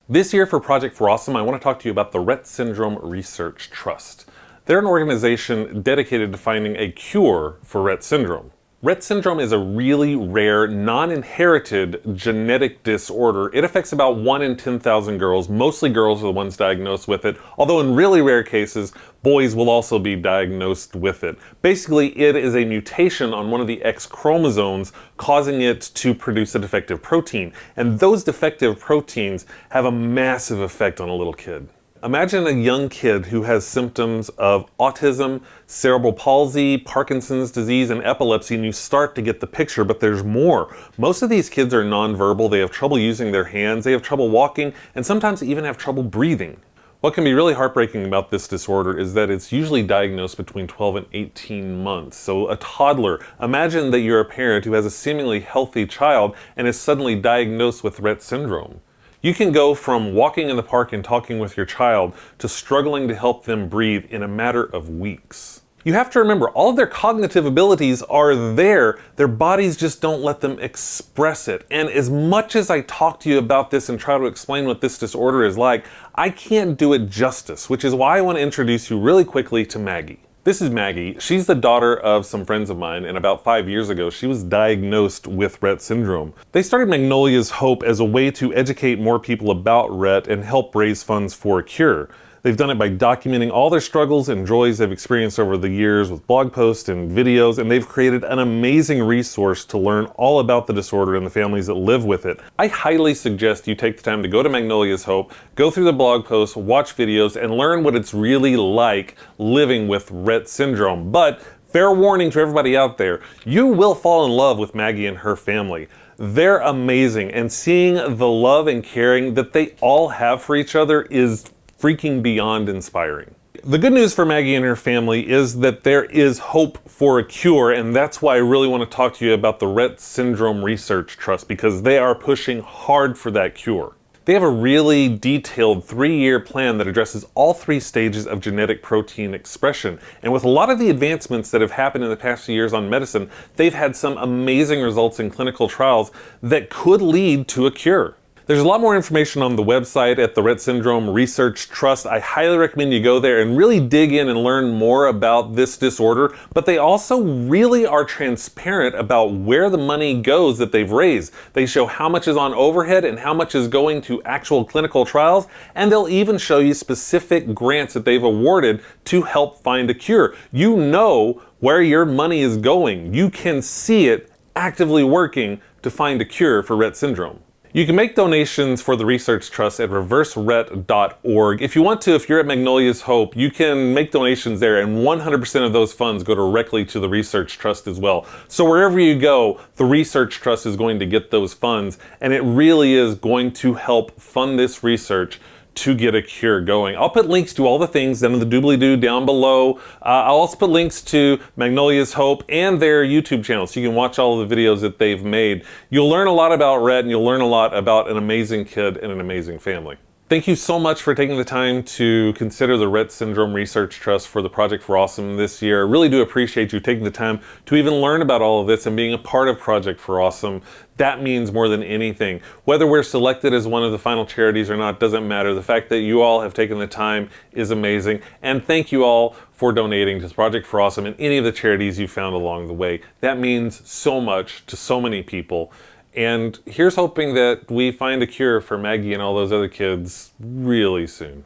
This year for Project for Awesome, I want to talk to you about the Rett Syndrome Research Trust. They're an organization dedicated to finding a cure for Rett syndrome. Rett syndrome is a really rare, non-inherited genetic disorder. It affects about 1 in 10,000 girls. Mostly girls are the ones diagnosed with it, although in really rare cases, boys will also be diagnosed with it. Basically, it is a mutation on one of the X chromosomes, causing it to produce a defective protein. And those defective proteins have a massive effect on a little kid. Imagine a young kid who has symptoms of autism, cerebral palsy, Parkinson's disease, and epilepsy, and you start to get the picture, but there's more. Most of these kids are nonverbal, they have trouble using their hands, they have trouble walking, and sometimes even have trouble breathing. What can be really heartbreaking about this disorder is that it's usually diagnosed between 12 and 18 months. So a toddler, imagine that you're a parent who has a seemingly healthy child and is suddenly diagnosed with Rett syndrome. You can go from walking in the park and talking with your child to struggling to help them breathe in a matter of weeks. You have to remember, all of their cognitive abilities are there, their bodies just don't let them express it. And as much as I talk to you about this and try to explain what this disorder is like, I can't do it justice, which is why I want to introduce you really quickly to Maggie. This is Maggie. She's the daughter of some friends of mine, and about 5 years ago, she was diagnosed with Rett syndrome. They started Magnolias Hope as a way to educate more people about Rett and help raise funds for a cure. They've done it by documenting all their struggles and joys they've experienced over the years with blog posts and videos, and they've created an amazing resource to learn all about the disorder and the families that live with it. I highly suggest you take the time to go to Magnolias Hope, go through the blog posts, watch videos, and learn what it's really like living with Rett syndrome. But fair warning to everybody out there, you will fall in love with Maggie and her family. They're amazing, and seeing the love and caring that they all have for each other is freaking beyond inspiring. The good news for Maggie and her family is that there is hope for a cure, and that's why I really want to talk to you about the Rett Syndrome Research Trust, because they are pushing hard for that cure. They have a really detailed 3-year plan that addresses all 3 stages of genetic protein expression. And with a lot of the advancements that have happened in the past few years on medicine, they've had some amazing results in clinical trials that could lead to a cure. There's a lot more information on the website at the Rett Syndrome Research Trust. I highly recommend you go there and really dig in and learn more about this disorder, but they also really are transparent about where the money goes that they've raised. They show how much is on overhead and how much is going to actual clinical trials, and they'll even show you specific grants that they've awarded to help find a cure. You know where your money is going. You can see it actively working to find a cure for Rett syndrome. You can make donations for the Research Trust at reverserett.org. If you want to, if you're at Magnolias Hope, you can make donations there, and 100% of those funds go directly to the Research Trust as well. So wherever you go, the Research Trust is going to get those funds, and it really is going to help fund this research to get a cure going. I'll put links to all the things down in the doobly-doo down below. I'll also put links to Magnolias Hope and their YouTube channel, so you can watch all of the videos that they've made. You'll learn a lot about Rett, and you'll learn a lot about an amazing kid and an amazing family. Thank you so much for taking the time to consider the Rett Syndrome Research Trust for the Project for Awesome this year. I really do appreciate you taking the time to even learn about all of this and being a part of Project for Awesome. That means more than anything. Whether we're selected as one of the final charities or not doesn't matter. The fact that you all have taken the time is amazing. And thank you all for donating to Project for Awesome and any of the charities you found along the way. That means so much to so many people. And here's hoping that we find a cure for Maggie and all those other kids really soon.